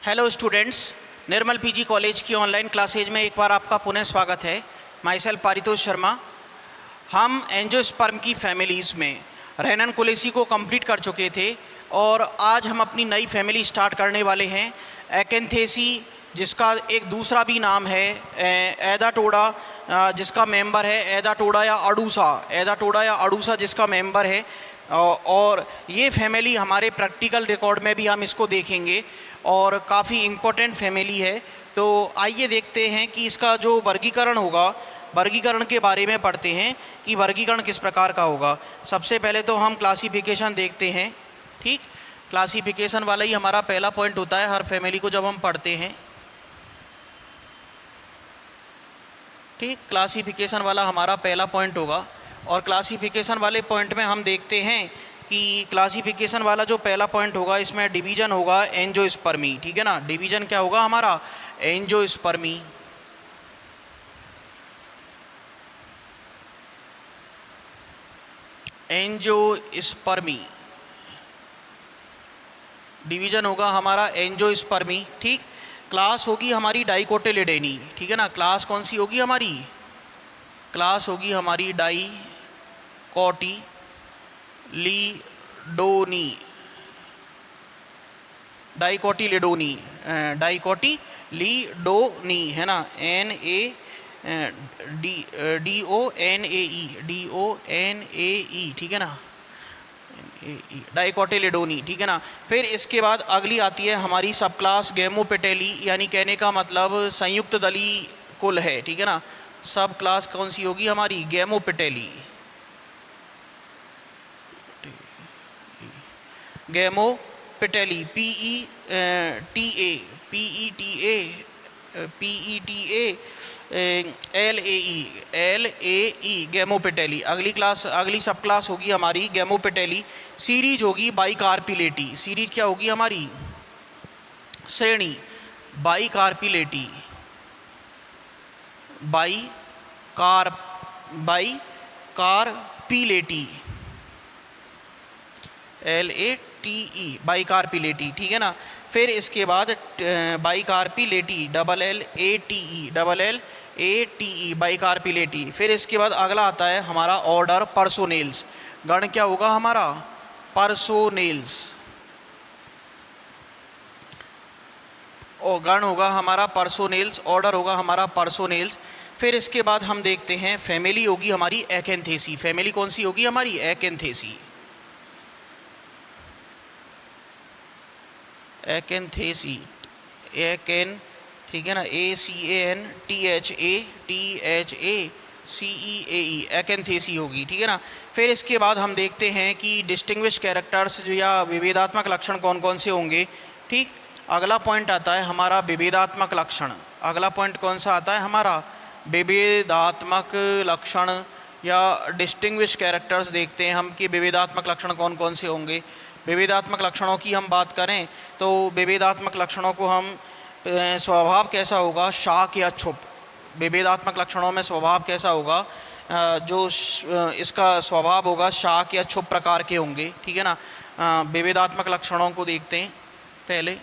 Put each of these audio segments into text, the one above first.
Hello students, निर्मल PG college की online classes में एक बार आपका पुनः स्वागत है। My self Paritosh Sharma. हम एंजियोस्पर्म की फैमिलीज़ में रेनन कोलेसी को कंप्लीट कर चुके थे और आज हम अपनी नई फैमिली स्टार्ट करने वाले हैं, एकेंथेसी, जिसका एक दूसरा भी नाम है एदाटोडा, जिसका मेंबर है एदाटोडा या अडूसा जिसका मेंबर है। और ये फैमिली हमारे प्रैक्टिकल रिकॉर्ड में भी हम इसको देखेंगे और काफ़ी इम्पोर्टेंट फैमिली है। तो आइए देखते हैं कि इसका जो वर्गीकरण होगा, वर्गीकरण के बारे में पढ़ते हैं कि वर्गीकरण किस प्रकार का होगा। सबसे पहले तो हम क्लासिफिकेशन देखते हैं। ठीक, क्लासिफिकेशन वाला ही हमारा पहला पॉइंट होता है हर फैमिली को जब हम पढ़ते हैं। ठीक, क्लासिफिकेशन वाला हमारा पहला पॉइंट होगा और क्लासिफिकेशन वाले पॉइंट में हम देखते हैं कि क्लासिफिकेशन वाला जो पहला पॉइंट होगा इसमें डिवीज़न होगा एंजियोस्पर्मी। ठीक है ना, डिवीज़न क्या होगा हमारा? एंजियोस्पर्मी। एंजियोस्पर्मी डिवीज़न होगा हमारा एंजियोस्पर्मी। ठीक, क्लास होगी हमारी डाइकोटिलिडेनी। ठीक है ना, क्लास कौन सी होगी हमारी? क्लास होगी हमारी डाइकोटिलिडोनी है ना, DONAE। ठीक है ना, डाइकोटिलिडोनी। ठीक है ना। फिर इसके बाद अगली आती है हमारी सब क्लास गैमोपेटेली, यानी कहने का मतलब संयुक्त दली कुल है। ठीक है ना, सब क्लास कौन सी होगी हमारी? गैमोपेटेली। गैमोपेटेली LAE गैमोपेटेली। अगली सब क्लास होगी हमारी गैमोपेटेली। सीरीज होगी बाइकार्पिलेटी। सीरीज क्या होगी हमारी? श्रेणी बाइकार्पिलेटी। बाइकार्पिलेटी LATE बाइकार्पिलेटी। ठीक है ना। फिर इसके बाद बाइकार्पिलेटी LLATE बाइकार्पिलेटी। फिर इसके बाद अगला आता है हमारा ऑर्डर पर्सोनेल्स। गण क्या होगा हमारा? पर्सोनेल्स। और गण होगा हमारा पर्सोनेल्स, ऑर्डर होगा हमारा पर्सोनेल्स। फिर इसके बाद हम देखते हैं फैमिली होगी हमारी एकेंथेसी। फैमिली कौन सी होगी हमारी? एकेंथेसी। एकेंथेसी ठीक है ना, ACANTHACEE एकेंथेसी होगी। ठीक है ना। फिर इसके बाद हम देखते हैं कि डिस्टिंग्विश कैरेक्टर्स या विभेदात्मक लक्षण कौन कौन से होंगे। ठीक, अगला पॉइंट आता है हमारा विभेदात्मक लक्षण। अगला पॉइंट कौन सा आता है हमारा? विभेदात्मक लक्षण या डिस्टिंग्विश कैरेक्टर्स देखते हैं हम कि विभेदात्मक लक्षण कौन कौन से होंगे। विभेदात्मक लक्षणों की हम बात करें तो विभेदात्मक लक्षणों को हम स्वभाव कैसा होगा? शाक या छुप। विभेदात्मक लक्षणों में स्वभाव कैसा होगा? जो इसका स्वभाव होगा शाक या छुप प्रकार के होंगे। ठीक है ना। विभेदात्मक लक्षणों को देखते हैं पहले।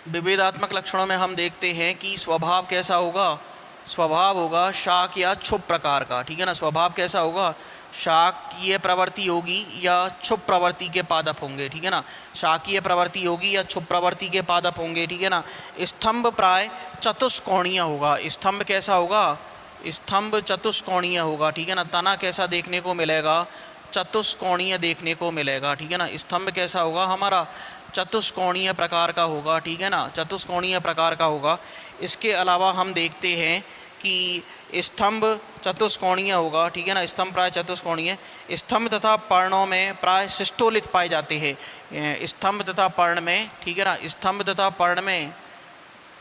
विभेदात्मक लक्षणों में हम देखते हैं कि स्वभाव कैसा होगा? स्वभाव होगा शाक या छुप प्रकार का। ठीक है ना, स्वभाव कैसा होगा? शाकीय प्रवृत्ति होगी या छुप प्रवृत्ति के पादप होंगे। ठीक है ना, शाकीय प्रवृत्ति होगी या छुप प्रवृत्ति के पादप होंगे। ठीक है ना। स्तंभ प्राय चतुष्कोणीय होगा। स्तंभ कैसा होगा? स्तंभ चतुष्कोणीय होगा। ठीक है ना। तना कैसा देखने को मिलेगा? चतुष्कोणीय देखने को मिलेगा। ठीक है ना, स्तंभ कैसा होगा हमारा? चतुष्कोणीय प्रकार का होगा। ठीक है ना, चतुष्कोणीय प्रकार का होगा। इसके अलावा हम देखते हैं कि स्तंभ चतुष्कोणीय होगा। ठीक है ना, स्तंभ प्राय चतुष्कोणीय। स्तंभ तथा पर्णों में प्राय सिस्टोलिथ पाए जाते हैं। स्तंभ तथा पर्ण में। ठीक है ना, स्तंभ तथा पर्ण में,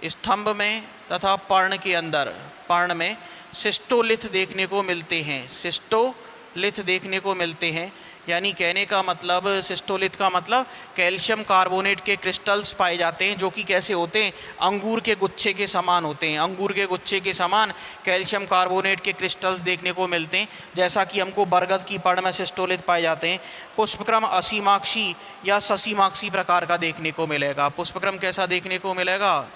स्तंभ में तथा पर्ण के अंदर, पर्ण में सिस्टोलिथ देखने को मिलते हैं। सिस्टोलिथ देखने को मिलते हैं। यानी कहने का मतलब, सिस्टोलिथ का मतलब कैल्शियम कार्बोनेट के क्रिस्टल्स पाए जाते हैं, जो कि कैसे होते हैं, अंगूर के गुच्छे के समान होते हैं। अंगूर के गुच्छे के समान कैल्शियम कार्बोनेट के क्रिस्टल्स देखने को मिलते हैं, जैसा कि हमको बरगद की पर्ण में सिस्टोलिथ पाए जाते हैं। पुष्पक्रम असीमाक्षी या ससीमाक्षी प्रकार का देखने को मिलेगा। पुष्पक्रम कैसा देखने को मिलेगा?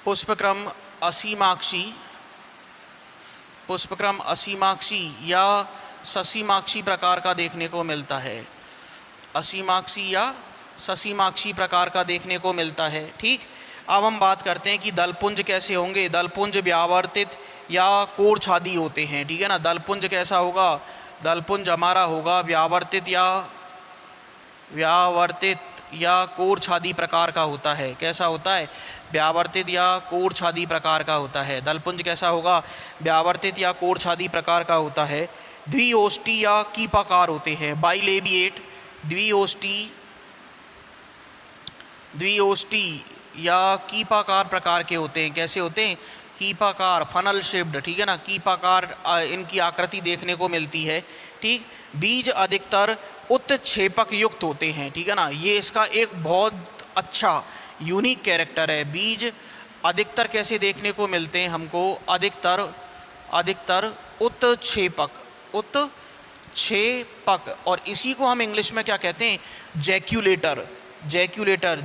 पुष्पक्रम असीमाक्षी, पुष्पक्रम असीमाक्षी या ससीमाक्षी प्रकार का देखने को मिलता है। असीमाक्षी या ससीमाक्षी प्रकार का देखने को मिलता है। ठीक, अब हम बात करते हैं कि दलपुंज कैसे होंगे। दलपुंज व्यावर्तित या कोरछादी होते हैं। ठीक है ना, दलपुंज कैसा होगा? दलपुंज हमारा होगा व्यावर्तित या कोरछादी प्रकार का होता है। कैसा होता है? व्यावर्तित या कोरछादी प्रकार का होता है। दलपुंज कैसा होगा? व्यावर्तित या कोरछादी प्रकार का होता है। द्विओष्टी या कीपाकार होते हैं। बाइलेबिएट, द्विओष्टी या कीपाकार प्रकार के होते हैं। कैसे होते हैं? कीपाकार, फनल शेप्ड। ठीक है ना, कीपाकार इनकी आकृति देखने को मिलती है। ठीक, बीज अधिकतर उत्क्षेपक युक्त होते हैं। ठीक है ना, ये इसका एक बहुत अच्छा यूनिक कैरेक्टर है। बीज अधिकतर कैसे देखने को मिलते हैं हमको? अधिकतर उत्क्षेपक, और इसी को हम इंग्लिश में क्या कहते हैं? जैक्यूलेटर। जैक्यूलेटर,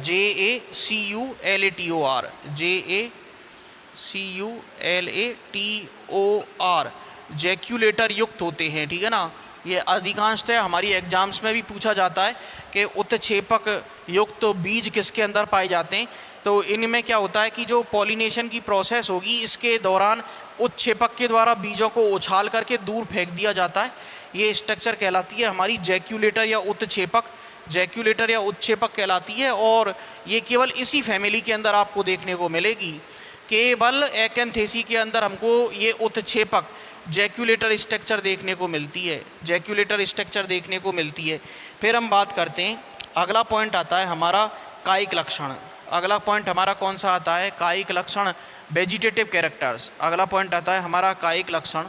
JACULATOR, जैक्यूलेटर युक्त होते हैं। ठीक है ना, ये अधिकांशतः हमारी एग्जाम्स में भी पूछा जाता है कि उत्क्षेपक युक्त बीज किसके अंदर पाए जाते हैं। तो इनमें क्या होता है कि जो पॉलिनेशन की प्रोसेस होगी, इसके दौरान उत्क्षेपक के द्वारा बीजों को उछाल करके दूर फेंक दिया जाता है। ये स्ट्रक्चर कहलाती है हमारी जैक्यूलेटर या उत्क्षेपक। जैक्यूलेटर या उत्क्षेपक कहलाती है, और ये केवल इसी फैमिली के अंदर आपको देखने को मिलेगी। केवल एकैंथेसी के अंदर हमको ये उत्क्षेपक जैक्यूलेटर स्ट्रक्चर देखने को मिलती है। जैक्यूलेटर स्ट्रक्चर देखने को मिलती है। फिर हम बात करते हैं, अगला पॉइंट आता है हमारा कायिक लक्षण। अगला पॉइंट हमारा कौन सा आता है? कायिक लक्षण, वेजिटेटिव कैरेक्टर्स। अगला पॉइंट आता है हमारा कायिक लक्षण।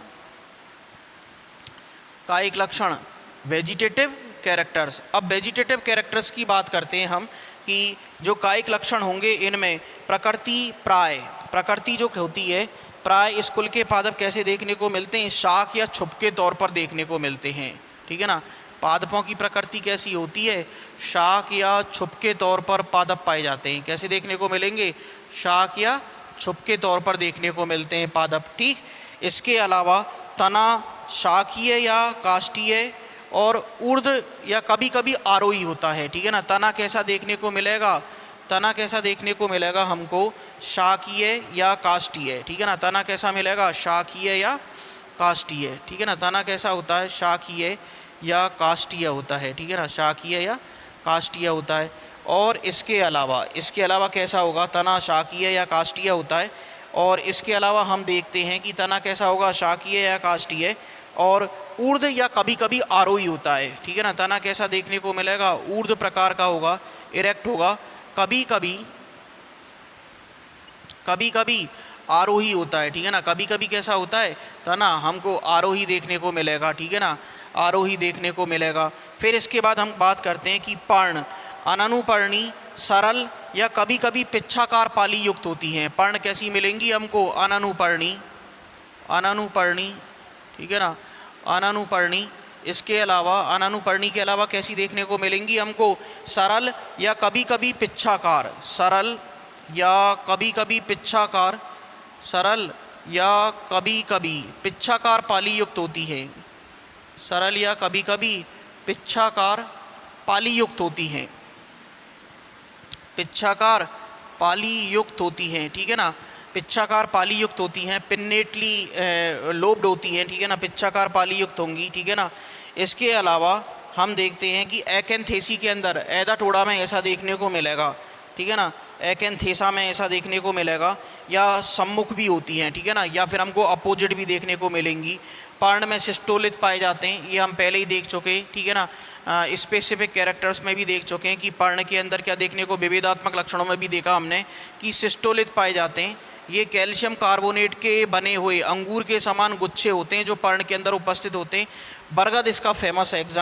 कायिक लक्षण, वेजिटेटिव कैरेक्टर्स। अब वेजिटेटिव कैरेक्टर्स की बात करते हैं हम कि जो कायिक लक्षण होंगे, इनमें प्रकृति जो होती है, प्राय स्कूल के पादप कैसे देखने को मिलते हैं? शाक या छुप के तौर पर देखने को मिलते हैं। ठीक है ना, पादपों की प्रकृति कैसी होती है? शाक या छुप के तौर पर पादप पाए जाते हैं। कैसे देखने को मिलेंगे? शाक या छुप के तौर पर देखने को मिलते हैं पादप। ठीक, इसके अलावा तना शाकीय या काष्ठीय और ऊर्ध या कभी कभी आरोही होता है। ठीक है ना, तना कैसा देखने को मिलेगा? तना कैसा देखने को मिलेगा हमको? शाकीय या काष्ठीय। ठीक है ना, तना कैसा मिलेगा? शाकीय या काष्ठीय। ठीक है ना, तना कैसा होता है? शाकीय या काष्ठीय होता है। ठीक है ना, शाकीय या काष्ठीय होता है। और इसके अलावा कैसा होगा? तना शाकीय या काष्ठीय होता है। और इसके अलावा हम देखते हैं कि तना कैसा होगा? शाकीय या काष्ठीय, और ऊर्ध या कभी कभी आरोही होता है। ठीक है ना, तना कैसा देखने को मिलेगा? ऊर्ध प्रकार का होगा, इरेक्ट होगा। कभी कभी आरोही होता है। ठीक है ना, कभी कभी कैसा होता है? तना हमको आरोही देखने को मिलेगा। ठीक है ना, आरोही देखने को मिलेगा। फिर इसके बाद हम बात करते हैं कि पर्ण, अननुपर्णी, सरल या कभी कभी पिच्छाकार पाली युक्त होती हैं। पर्ण कैसी मिलेंगी हमको? अननुपर्णी। ठीक है ना, अननुपर्णी। इसके अलावा अननुपर्णी के अलावा कैसी देखने को मिलेंगी हमको? सरल या कभी कभी पिच्छाकार। सरल या कभी कभी पिच्छाकार, सरल या कभी कभी पिच्छाकार पाली युक्त होती है। सरल या कभी कभी पिच्छाकार पाली युक्त होती हैं। पिच्छाकार पाली युक्त होती हैं। ठीक है ना, पिच्छाकार पाली युक्त होती हैं। पिन्नेटली लोब्ड होती हैं। ठीक है ना, पिच्छाकार पाली युक्त होंगी। ठीक है ना, इसके अलावा हम देखते हैं कि एकैंथेसी के अंदर एदाटोड़ा में ऐसा देखने को मिलेगा। ठीक है ना, एकैंथेसा में ऐसा देखने को मिलेगा, या सम्मुख भी होती हैं। ठीक है ना, या फिर हमको अपोजिट भी देखने को मिलेंगी। पर्ण में सिस्टोलिथ पाए जाते हैं, ये हम पहले ही देख चुके। ठीक है ना, स्पेसिफिक कैरेक्टर्स में भी देख चुके हैं कि पर्ण के अंदर क्या देखने को, विभेदात्मक लक्षणों में भी देखा हमने कि सिस्टोलिथ पाए जाते हैं, ये कैल्शियम कार्बोनेट के बने हुए अंगूर के समान गुच्छे होते हैं जो पर्ण के अंदर उपस्थित होते हैं। बरगद इसका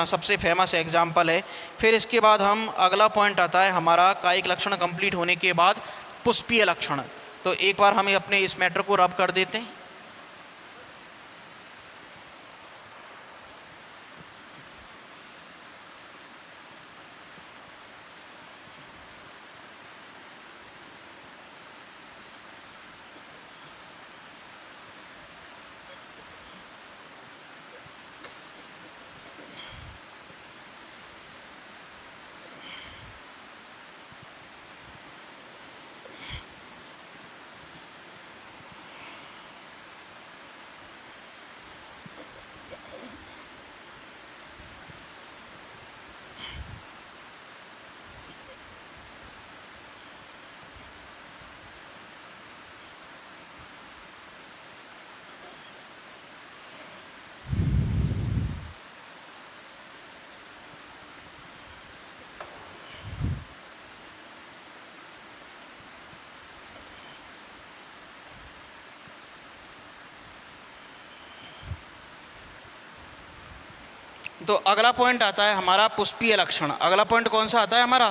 सबसे फेमस एग्जाम्पल है। फिर इसके बाद हम अगला पॉइंट आता है हमारा कायिक लक्षण कंप्लीट होने के बाद पुष्पीय लक्षण। तो एक बार हमें अपने इस मैटर को रब कर देते हैं। तो अगला पॉइंट आता है हमारा पुष्पीय लक्षण। अगला पॉइंट कौन सा आता है हमारा?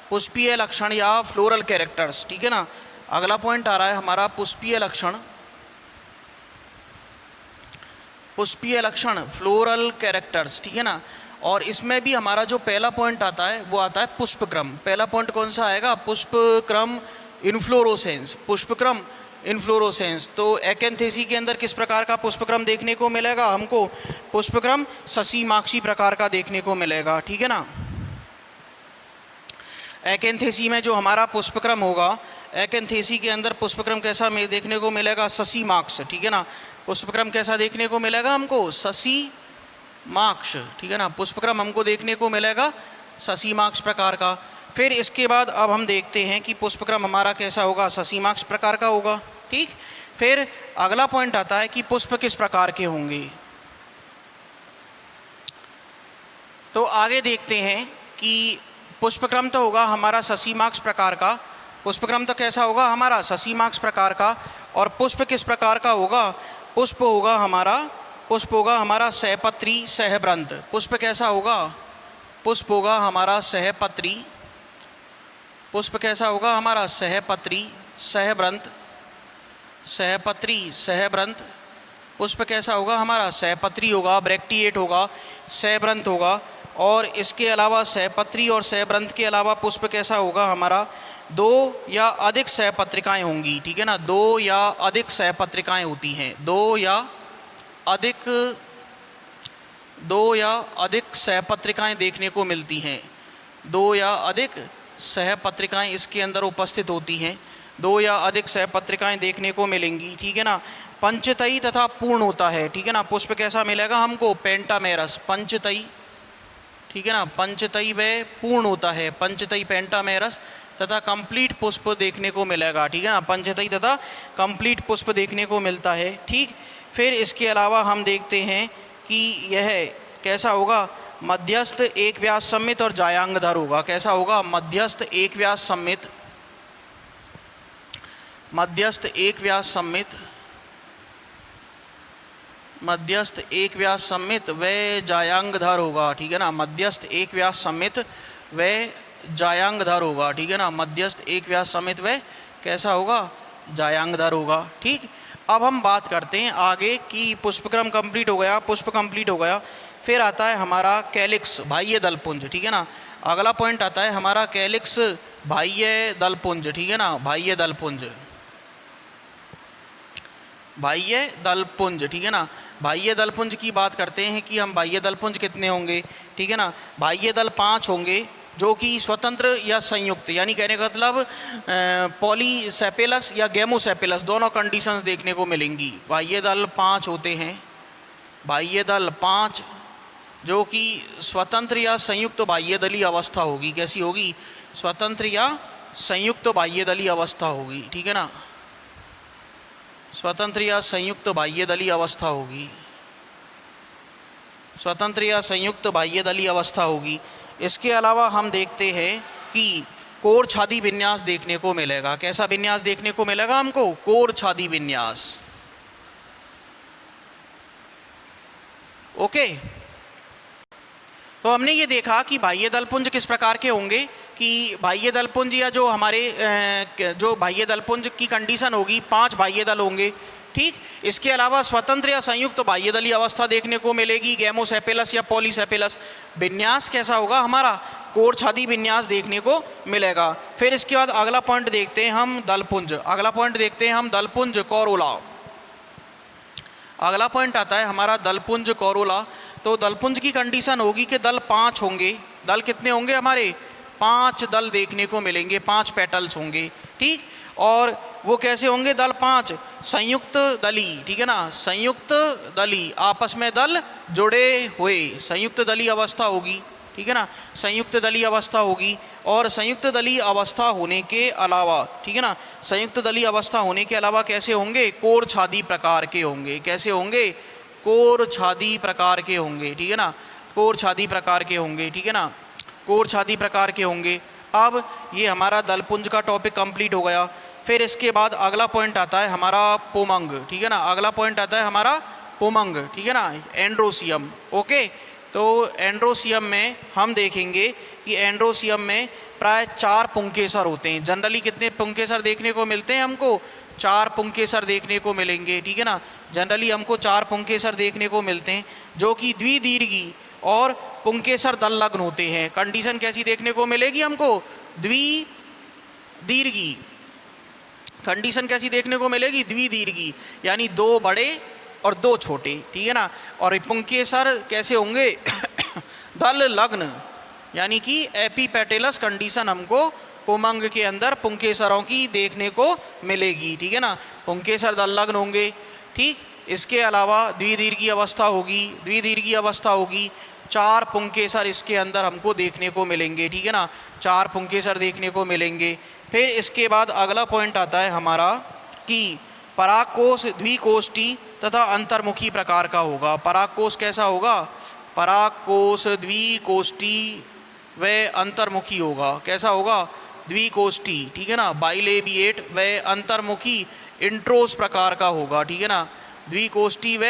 पुष्पीय लक्षण या फ्लोरल कैरेक्टर्स, ठीक है ना। अगला पॉइंट आ रहा है हमारा पुष्पीय लक्षण, पुष्पीय लक्षण फ्लोरल कैरेक्टर्स, ठीक है ना। और इसमें भी हमारा जो पहला पॉइंट आता है वो आता है पुष्पक्रम। पहला पॉइंट कौन सा आएगा? पुष्पक्रम इन्फ्लोरोसेंस, पुष्पक्रम इन्फ्लोरोसेंस। तो एकैंथेसी के अंदर किस प्रकार का पुष्पक्रम देखने को मिलेगा हमको? पुष्पक्रम ससीमाक्षी प्रकार का देखने को मिलेगा, ठीक है ना। एकैंथेसी में जो हमारा पुष्पक्रम होगा, एकैंथेसी के अंदर पुष्पक्रम कैसा देखने को मिलेगा? ससीमाक्ष, ठीक है ना। पुष्पक्रम कैसा देखने को मिलेगा हमको? ससीमाक्ष, ठीक है ना। पुष्पक्रम हमको देखने को मिलेगा ससीमाक्ष प्रकार का। फिर इसके बाद अब हम देखते हैं कि पुष्पक्रम हमारा कैसा होगा? ससीमाक्ष प्रकार का होगा, ठीक। फिर अगला पॉइंट आता है कि पुष्प किस प्रकार के होंगे। तो आगे देखते हैं कि पुष्पक्रम तो होगा हमारा ससीमाक्ष प्रकार का, पुष्पक्रम तो कैसा होगा हमारा? ससीमाक्ष प्रकार का। और पुष्प किस प्रकार का होगा? पुष्प होगा हमारा सहपत्री सहब्रंत। पुष्प कैसा होगा? पुष्प होगा हमारा सहपत्री, पुष्प कैसा होगा हमारा? सहपत्री सहब्रंत, सहपत्री सहब्रंत। पुष्प कैसा होगा हमारा? सहपत्री होगा, ब्रैक्टिएट होगा, सहब्रंत होगा। और इसके अलावा सहपत्री और सहब्रंत के अलावा पुष्प कैसा होगा हमारा? दो या अधिक सहपत्रिकाएं होंगी, ठीक है ना। दो या अधिक सहपत्रिकाएं होती हैं, दो या अधिक सहपत्रिकाएं देखने को मिलती हैं। दो या अधिक सहपत्रिकाएं इसके अंदर उपस्थित होती हैं, दो या अधिक सहपत्रिकाएं देखने को मिलेंगी, ठीक है ना। पंचतई तथा पूर्ण होता है, ठीक है ना। पुष्प कैसा मिलेगा हमको? पेंटामेरस, पंचतई, ठीक है ना। पंचतई वह पूर्ण होता है, पंचतई पेंटामेरस तथा कंप्लीट पुष्प देखने को मिलेगा, ठीक है ना। पंचतई तथा कंप्लीट पुष्प देखने को मिलता है, ठीक। फिर इसके अलावा हम देखते हैं कि यह कैसा होगा? मध्यस्थ एक व्यास सम्मित और जायांगधर होगा। कैसा होगा? मध्यस्थ एक व्यास सम्मित, मध्यस्थ एक व्यास सम्मित, मध्यस्थ एक व्यास सम्मित व जायांगधर होगा, ठीक है ना। मध्यस्थ एक व्यास सम्मित व जायांगधर होगा, ठीक है ना। मध्यस्थ एक व्यास सम्मित व कैसा होगा? जायांगधर होगा, ठीक। अब हम बात करते हैं आगे कि पुष्पक्रम कंप्लीट हो गया, पुष्प कंप्लीट हो गया। फिर आता है हमारा कैलिक्स, बाह्य दलपुंज, ठीक है ना। अगला पॉइंट आता है हमारा कैलिक्स बाह्य दलपुंज, ठीक है ना। बाह्य दलपुंज, बाह्य दलपुंज, ठीक है ना। बाह्य दलपुंज की बात करते हैं कि हम बाह्य दलपुंज कितने होंगे, ठीक है ना। बाह्य दल 5 होंगे जो कि स्वतंत्र या संयुक्त, यानी कहने का मतलब पॉलीसेपेलस या गेमोसेपेलस दोनों कंडीशंस देखने को मिलेंगी। बाह्य दल 5 होते हैं, बाह्य दल 5 जो कि स्वतंत्र या संयुक्त बाह्य दलीय अवस्था होगी। कैसी होगी? स्वतंत्र या संयुक्त बाह्य दलीय अवस्था होगी, ठीक है ना। स्वतंत्र या संयुक्त बाह्य दलीय अवस्था होगी, स्वतंत्र या संयुक्त बाह्य दलीय अवस्था होगी। इसके अलावा हम देखते हैं कि कोर छादी विन्यास देखने को मिलेगा। कैसा विन्यास देखने को मिलेगा हमको? कोर छादी विन्यास। ओके, तो हमने ये देखा कि बाह्य दलपुंज किस प्रकार के होंगे, कि बाह्य दलपुंज या जो हमारे जो बाह्य दलपुंज की कंडीशन होगी 5 बाह्य दल होंगे, ठीक। इसके अलावा स्वतंत्र या संयुक्त बाह्य दलीय अवस्था देखने को मिलेगी, गैमोसेपेलस या पॉलीसेपेलस। विन्यास कैसा होगा हमारा? कोर छादी विन्यास देखने को मिलेगा। फिर इसके बाद अगला पॉइंट देखते हैं हम दलपुंज। अगला पॉइंट देखते हैं हम दलपुंज कोरोला। अगला पॉइंट आता है हमारा दलपुंज कोरोला। तो दलपुंज की कंडीशन होगी कि दल 5 होंगे। दल कितने होंगे हमारे? 5 दल देखने को मिलेंगे, 5 पेटल्स होंगे, ठीक। और वो कैसे होंगे दल 5? संयुक्त दली, ठीक है ना, संयुक्त दली, आपस में दल जुड़े हुए, संयुक्त दली अवस्था होगी, ठीक है ना, संयुक्त दली अवस्था होगी। और संयुक्त दली अवस्था होने के अलावा, ठीक है ना, संयुक्त दली अवस्था होने के अलावा कैसे होंगे? कोर छादी प्रकार के होंगे। कैसे होंगे? कोर छादी प्रकार के होंगे, ठीक है ना, कोर छादी प्रकार के होंगे, ठीक है ना, कोर छादी प्रकार के होंगे। अब ये हमारा दलपुंज का टॉपिक कंप्लीट हो गया। फिर इसके बाद अगला पॉइंट आता है हमारा पोमंग, ठीक है ना, अगला पॉइंट आता है हमारा पोमंग, ठीक है ना, एंड्रोसियम। ओके, तो एंड्रोसियम में हम देखेंगे कि एंड्रोसियम में प्राय 4 पुंकेसर होते हैं। जनरली कितने पुंकेसर देखने को मिलते हैं हमको? 4 पुंकेसर देखने को मिलेंगे, ठीक है ना, जनरली हमको 4 पुंकेसर देखने को मिलते हैं, जो कि द्विदीर्घी और पुंकेसर दल लग्न होते हैं। कंडीशन कैसी देखने को मिलेगी हमको? द्विदीर्घी। कंडीशन कैसी देखने को मिलेगी? द्विदीर्घी, यानी 2 बड़े और 2 छोटे, ठीक है ना। और पुंकेसर कैसे होंगे? दल लग्न, यानी कि एपीपेटेलस कंडीशन हमको पोमंग के अंदर पुंकेसरों की देखने को मिलेगी, ठीक है ना, पुंकेसर दल लग्न होंगे, ठीक। इसके अलावा द्विदीर्घी अवस्था होगी, द्विदीर्घी अवस्था होगी, 4 पुंकेसर इसके अंदर हमको देखने को मिलेंगे, ठीक है ना, 4 पुंकेसर देखने को मिलेंगे। फिर इसके बाद अगला पॉइंट आता है हमारा कि परागकोश द्विकोष्ठी तथा अंतर्मुखी प्रकार का होगा। परागकोश कैसा होगा? परागकोश द्विकोष्ठी व अंतर्मुखी होगा। कैसा होगा? द्विकोष्ठी, ठीक है ना, बाइलेबिएट व अंतर्मुखी इंट्रोस प्रकार का होगा, ठीक है ना, द्विकोष्ठी व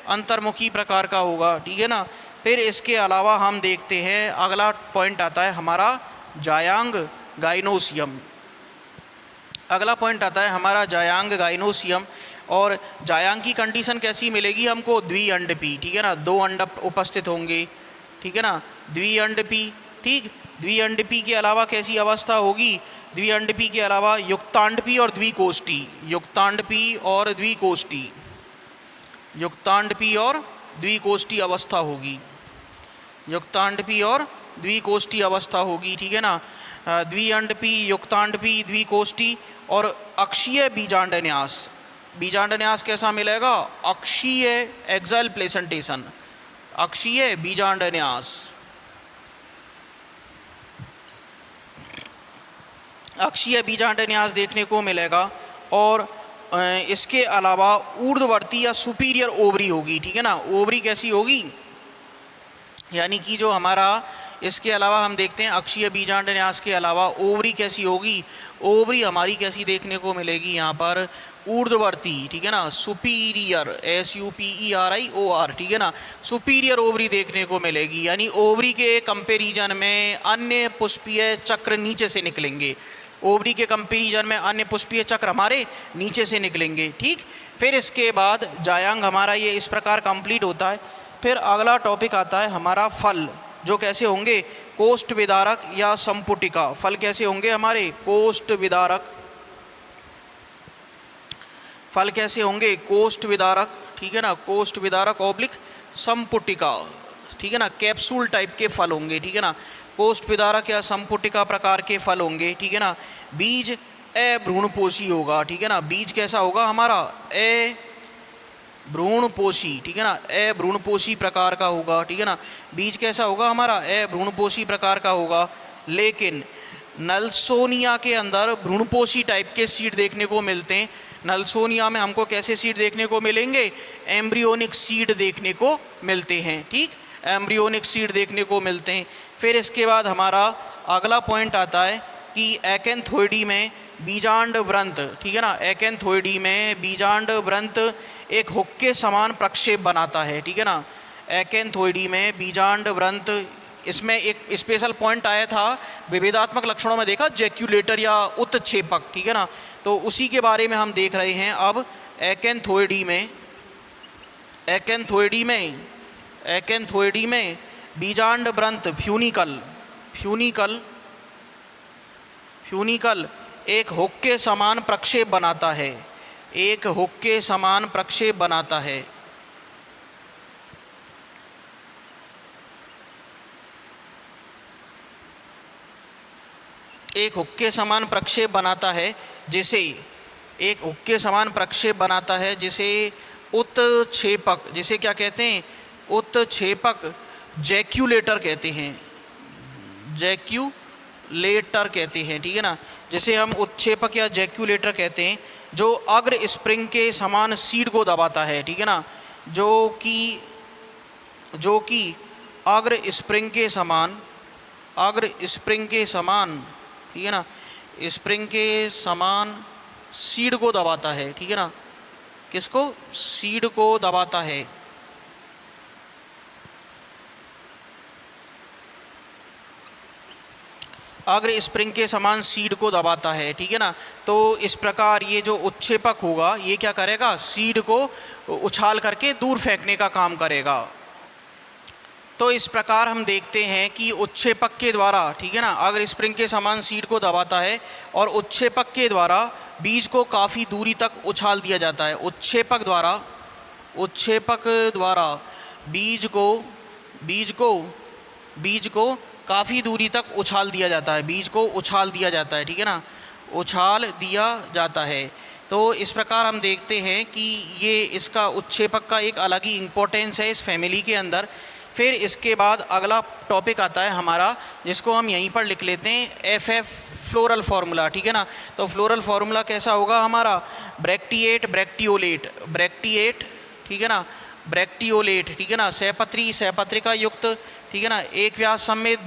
अंतर्मुखी प्रकार का होगा, ठीक है ना। फिर इसके अलावा हम देखते हैं अगला पॉइंट आता है हमारा जायांग गाइनोसियम। अगला पॉइंट आता है हमारा जायांग गाइनोसियम। और जायांग की कंडीशन कैसी मिलेगी हमको? द्विअंडपी, ठीक है ना, 2 अंड उपस्थित होंगे, ठीक है ना, द्विअंडपी, ठीक। द्विअंडपी के अलावा कैसी अवस्था होगी? द्विअंडपी के अलावा युक्तांडपी और द्विकोष्ठी, युक्तांडपी और द्विकोष्ठी, युक्तांडपी और द्विकोष्ठी अवस्था होगी, युक्तांडपी और द्विकोष्ठी अवस्था होगी, ठीक है ना, द्विअंडपी, युक्तांडपी, द्विकोष्ठी। और अक्षीय बीजांडन्यास, बीजांडन्यास कैसा मिलेगा? अक्षीय एक्सल प्लेसेंटेशन, अक्षीय बीजांडन्यास, अक्षीय बीजांडन्यास देखने को मिलेगा। और इसके अलावा ऊर्ध्ववर्ती या सुपीरियर ओवरी होगी, ठीक है ना, ओवरी कैसी होगी? यानी कि जो हमारा इसके अलावा हम देखते हैं अक्षीय बीजांडन्यास के अलावा ओवरी कैसी होगी? ओवरी हमारी कैसी देखने को मिलेगी यहाँ पर? ऊर्ध्ववर्ती, ठीक है ना, सुपीरियर, SUPERIOR, ठीक है ना, सुपीरियर ओवरी देखने को मिलेगी। यानी ओवरी के कंपेरिजन में अन्य पुष्पीय चक्र नीचे से निकलेंगे, ओवरी के कंपेरिजन में अन्य पुष्पीय चक्र हमारे नीचे से निकलेंगे, ठीक। फिर इसके बाद जायांग हमारा ये इस प्रकार कंप्लीट होता है। फिर अगला टॉपिक आता है हमारा फल, जो कैसे होंगे? कोष्ठ विदारक या संपुटिका। फल कैसे होंगे हमारे? कोष्ठ विदारक। फल कैसे होंगे? कोष्ठ विदारक, ठीक है ना, कोष्ठ विदारक ऑब्लिक संपुटिका, ठीक है ना, कैप्सूल टाइप के फल होंगे, ठीक है ना, कोष्ठ विदारक या संपुटिका प्रकार के फल होंगे, ठीक है ना। बीज अभ्रूणपोषी होगा, ठीक है ना, बीज कैसा होगा हमारा? अभ्रूणपोषी, ठीक है ना, अभ्रूणपोषी प्रकार का होगा, ठीक है ना, बीज कैसा होगा हमारा? अभ्रूणपोषी प्रकार का होगा। लेकिन नल्सोनिया के अंदर भ्रूणपोषी टाइप के सीड देखने को मिलते हैं। नल्सोनिया में हमको कैसे सीड देखने को मिलेंगे? एम्ब्रियोनिक सीड देखने को मिलते हैं, ठीक, एम्ब्रियोनिक सीड देखने को मिलते हैं। फिर इसके बाद हमारा अगला पॉइंट आता है कि एकेंथोइडी में बीजांड व्रंत, ठीक है ना, एकेंथोइडी में बीजांड व्रंत एक हुक के समान प्रक्षेप बनाता है, ठीक है ना। एकेंथोइडी में बीजांड व्रंत, इसमें एक स्पेशल पॉइंट आया था विभेदात्मक लक्षणों में, देखा जैक्यूलेटर या उत्क्षेपक, ठीक है ना। तो उसी के बारे में हम देख रहे हैं अब। एकेंथोइडी में, एकेंथोइडी में बीजांड व्रंत फ्यूनिकल एक हुक के समान प्रक्षेप बनाता है, एक हुक के समान प्रक्षेप बनाता है। एक हुक के समान प्रक्षेप बनाता है जिसे, एक हुक के समान प्रक्षेप बनाता है जिसे उत्क्षेपक, जिसे क्या कहते हैं, उत्क्षेपक जैक्यूलेटर कहते हैं, जैक्यूलेटर कहते हैं, ठीक है ना। जिसे हम उत्क्षेपक या जैक्यूलेटर कहते हैं, जो अग्र स्प्रिंग के समान सीड को दबाता है, ठीक है ना, जो कि अग्र स्प्रिंग के समान, ठीक है ना, स्प्रिंग के समान सीड को दबाता है, ठीक है ना। किसको? सीड को दबाता है। अग्र स्प्रिंग के समान सीड को दबाता है, ठीक है ना। तो इस प्रकार ये जो उत्क्षेपक होगा ये क्या करेगा, सीड को उछाल करके दूर फेंकने का काम करेगा। तो इस प्रकार हम देखते हैं कि उत्क्षेपक के द्वारा, ठीक है ना, अगर स्प्रिंग के समान सीड को दबाता है और उत्क्षेपक के द्वारा बीज को काफ़ी दूरी तक उछाल दिया जाता है। उत्क्षेपक द्वारा बीज को काफ़ी दूरी तक उछाल दिया जाता है, बीज को उछाल दिया जाता है, ठीक है ना, उछाल दिया जाता है। तो इस प्रकार हम देखते हैं कि ये इसका उत्क्षेपक का एक अलग ही इम्पोर्टेंस है इस फैमिली के अंदर। फिर इसके बाद अगला टॉपिक आता है हमारा, जिसको हम यहीं पर लिख लेते हैं FF फ्लोरल फार्मूला, ठीक है ना। तो फ्लोरल फार्मूला कैसा होगा हमारा, ब्रैक्टिएट, ठीक है ना, ब्रैक्टियोलेट, ठीक है ना, सहपत्रिका युक्त, ठीक है ना, एक व्यास समेत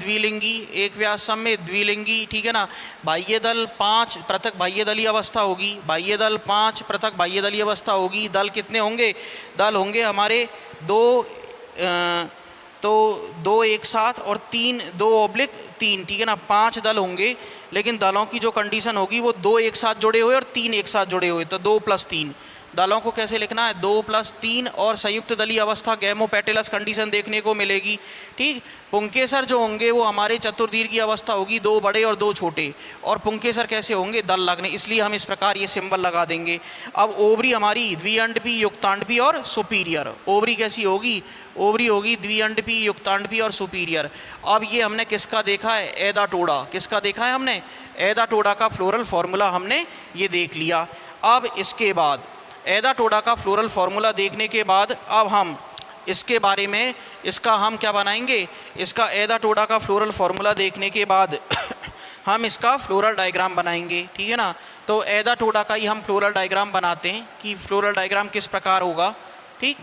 द्विलिंगी, ठीक है ना। बाह्य दल 5 पृथक बाह्य दलीय अवस्था होगी, बाह्य दल 5 पृथक बाह्य दलीय अवस्था होगी। दल कितने होंगे, दल होंगे हमारे 2 एक साथ और 2/3, ठीक है ना, 5 दल होंगे। लेकिन दलों की जो कंडीशन होगी वो 2 एक साथ जुड़े हुए और 3 एक साथ जुड़े हुए, तो 2+3 दलों को कैसे लिखना है, 2+3, और संयुक्त दलीय अवस्था गैमोपेटेलस कंडीशन देखने को मिलेगी, ठीक। पुंकेसर जो होंगे वो हमारे चतुर्दीर्घ की अवस्था होगी, 2 बड़े और 2 छोटे, और पुंकेसर कैसे होंगे, दल लगने, इसलिए हम इस प्रकार ये सिंबल लगा देंगे। अब ओवरी हमारी द्विअंडपी, युक्तांडपी और सुपीरियर। ओवरी कैसी होगी, ओवरी होगी द्विअंडपी, युक्तांडपी और सुपीरियर। अब ये हमने किसका देखा है, एदा टोडा, किसका देखा है हमने, एदा टोडा का फ्लोरल फार्मूला हमने ये देख लिया। अब इसके बाद एदा टोडा का फ्लोरल फार्मूला देखने के बाद अब हम इसके बारे में, इसका हम क्या बनाएंगे, इसका एदा टोडा का फ्लोरल फार्मूला देखने के बाद हम इसका फ्लोरल डायग्राम बनाएंगे, ठीक है ना। तो एदा टोडा का ही हम फ्लोरल डायग्राम बनाते हैं कि फ्लोरल डायग्राम किस प्रकार होगा, ठीक।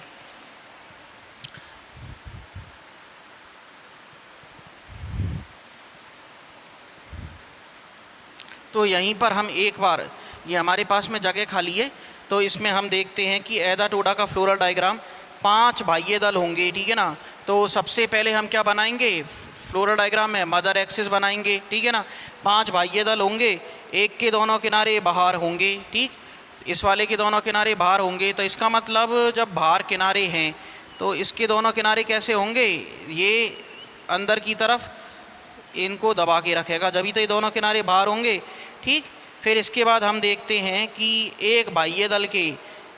तो यहीं पर हम एक बार, ये हमारे पास में जगह खाली है, तो इसमें हम देखते हैं कि एदा टोडा का फ्लोरल डायग्राम, 5 बाह्य दल होंगे, ठीक है ना। तो सबसे पहले हम क्या बनाएंगे, फ्लोरल डायग्राम में मदर एक्सिस बनाएंगे, ठीक है ना। 5 बाह्य दल होंगे, एक के दोनों किनारे बाहर होंगे, ठीक, इस वाले के दोनों किनारे बाहर होंगे। तो इसका मतलब जब बाहर किनारे हैं तो इसके दोनों किनारे कैसे होंगे, ये अंदर की तरफ इनको दबा के रखेगा, जब ही तो ये दोनों किनारे बाहर होंगे, ठीक। फिर इसके बाद हम देखते हैं कि एक बाह्य दल के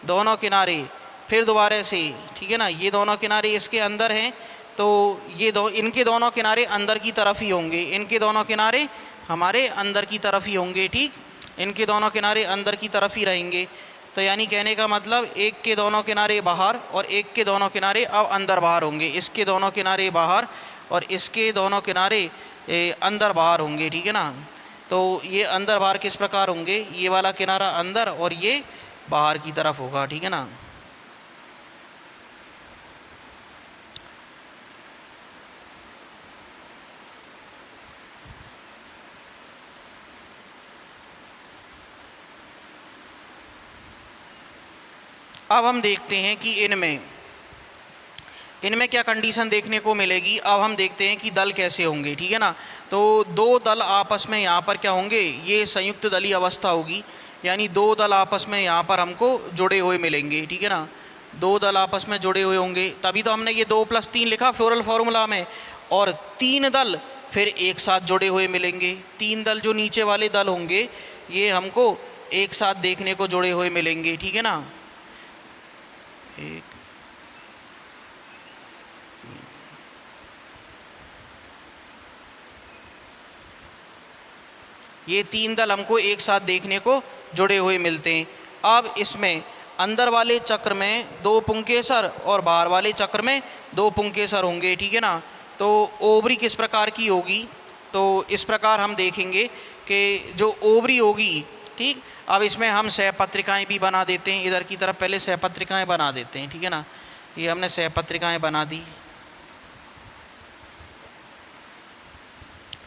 दोनों किनारे फिर दोबारा से, ठीक है ना, ये दोनों किनारे इसके अंदर हैं, तो ये इनके दोनों किनारे अंदर की तरफ ही होंगे, इनके दोनों किनारे हमारे अंदर की तरफ ही होंगे, ठीक, इनके दोनों किनारे अंदर की तरफ ही रहेंगे। तो यानी कहने का मतलब एक के दोनों किनारे बाहर और एक के दोनों किनारे अब अंदर बाहर होंगे, इसके दोनों किनारे बाहर और इसके दोनों किनारे अंदर बाहर होंगे, ठीक है ना। तो ये अंदर बाहर किस प्रकार होंगे, ये वाला किनारा अंदर और ये बाहर की तरफ होगा, ठीक है ना। अब हम देखते हैं कि इनमें क्या कंडीशन देखने को मिलेगी। अब हम देखते हैं कि दल कैसे होंगे, ठीक है ना। तो दो दल आपस में यहाँ पर क्या होंगे, ये संयुक्त दलीय अवस्था होगी, यानी दो दल आपस में यहाँ पर हमको जुड़े हुए मिलेंगे, ठीक है ना। दो दल आपस में जुड़े हुए होंगे, तभी तो हमने ये 2+3 लिखा फ्लोरल फार्मूला में। और 3 दल फिर एक साथ जुड़े हुए मिलेंगे। 3 दल जो नीचे वाले दल होंगे ये हमको एक साथ देखने को जुड़े हुए मिलेंगे, ठीक है ना। एक, ये 3 दल हमको एक साथ देखने को जुड़े हुए मिलते हैं। अब इसमें अंदर वाले चक्र में 2 पुंकेसर और बाहर वाले चक्र में 2 पुंकेसर होंगे, ठीक है ना। तो ओवरी किस प्रकार की होगी, तो इस प्रकार हम देखेंगे कि जो ओवरी होगी, ठीक। अब इसमें हम सहपत्रिकाएं भी बना देते हैं, इधर की तरफ पहले सहपत्रिकाएं बना देते हैं, ठीक है ना। ये हमने सहपत्रिकाएं बना दी,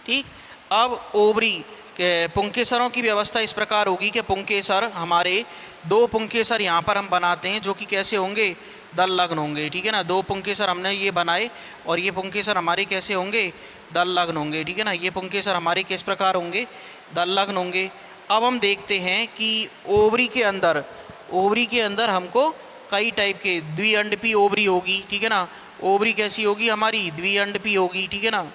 ठीक। अब ओवरी के पुंकेसरों की व्यवस्था इस प्रकार होगी कि पुंकेसर हमारे 2 पुंकेसर यहाँ पर हम बनाते हैं जो कि कैसे होंगे, दल लग्न होंगे, ठीक है ना। 2 पुंकेसर हमने ये बनाए और ये पुंकेसर हमारे कैसे होंगे, दल लग्न होंगे, ठीक है ना। ये पुंकेसर हमारे किस प्रकार होंगे, दल लग्न होंगे। अब हम देखते हैं कि ओवरी के अंदर हमको कई टाइप के द्विअंडपी ओवरी होगी, ठीक है ना। ओवरी कैसी होगी हमारी, द्विअंडपी होगी, ठीक है ना।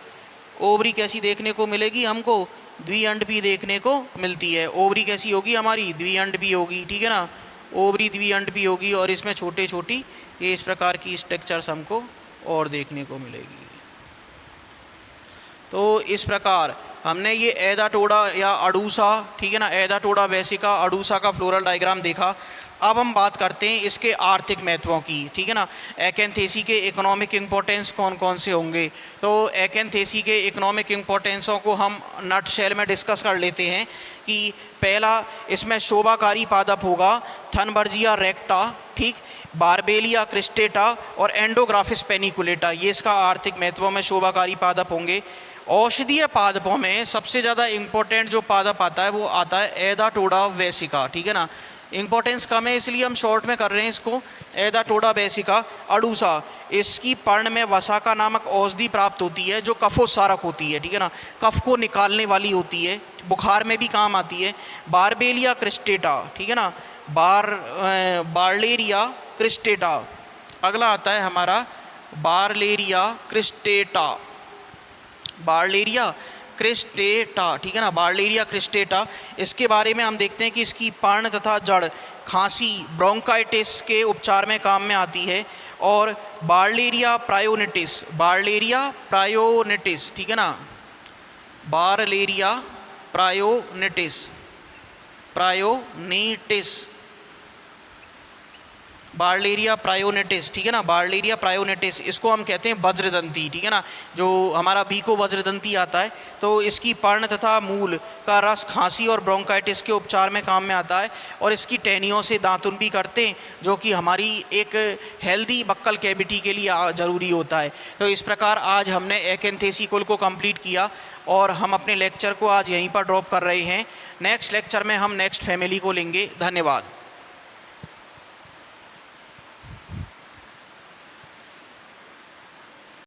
ओवरी कैसी देखने को मिलेगी हमको, द्विअंडपी देखने को मिलती है। ओवरी कैसी होगी हमारी, द्विअंडपी होगी, ठीक है ना। ओवरी द्विअंडपी होगी और इसमें छोटे छोटी ये इस प्रकार की स्ट्रक्चर्स हमको और देखने को मिलेगी। तो इस प्रकार हमने ये एदाटोडा या अडूसा, ठीक है ना, एदाटोडा वेसिका अडूसा का फ्लोरल डायग्राम देखा। अब हम बात करते हैं इसके आर्थिक महत्वों की, ठीक है ना। एकेंथेसी के इकोनॉमिक इम्पोर्टेंस कौन कौन से होंगे, तो एकेंथेसी के इकोनॉमिक इम्पोर्टेंसों को हम नट शेल में डिस्कस कर लेते हैं कि पहला इसमें शोभाकारी पादप होगा थनबर्जिया रेक्टा, ठीक, बारबेलिया क्रिस्टेटा और एंडोग्राफिस पेनिकुलेटा, ये इसका आर्थिक महत्व में शोभाकारी पादप होंगे। औषधीय पादपों में सबसे ज़्यादा इम्पोर्टेंट जो पादप आता है वो आता है एदाटोडा वेसिका, ठीक है ना। इम्पोर्टेंस कम है इसलिए हम शॉर्ट में कर रहे हैं इसको, एदाटोडा वेसिका अडूसा। इसकी पर्ण में वसाका नामक औषधि प्राप्त होती है जो कफोसारक होती है, ठीक है ना, कफ को निकालने वाली होती है, बुखार में भी काम आती है। बारबेलिया क्रिस्टेटा, ठीक है ना, बार्लेरिया क्रिस्टेटा। अगला आता है हमारा बार्लेरिया क्रिस्टेटा, बार्लेरिया क्रिस्टेटा, ठीक है ना, बार्लेरिया क्रिस्टेटा। इसके बारे में हम देखते हैं कि इसकी पर्ण तथा जड़ खांसी ब्रोंकाइटिस के उपचार में काम में आती है। और बार्लेरिया प्रायोनिटिस, ठीक है ना, बार्लेरिया प्रायोनिटिस, बार्लेरिया प्रायोनिटिस, ठीक है ना, बार्लेरिया प्रायोनिटिस, इसको हम कहते हैं वज्रदंती, ठीक है ना। जो हमारा बीको वज्रदंती आता है तो इसकी पर्ण तथा मूल का रस खांसी और ब्रोंकाइटिस के उपचार में काम में आता है। और इसकी टहनियों से दातुन भी करते हैं जो कि हमारी एक हेल्दी बक्कल कैविटी के लिए ज़रूरी होता है। तो इस प्रकार आज हमने एकेंथेसी कुल को कंप्लीट किया और हम अपने लेक्चर को आज यहीं पर ड्रॉप कर रहे हैं। नेक्स्ट लेक्चर में हम नेक्स्ट फैमिली को लेंगे। धन्यवाद।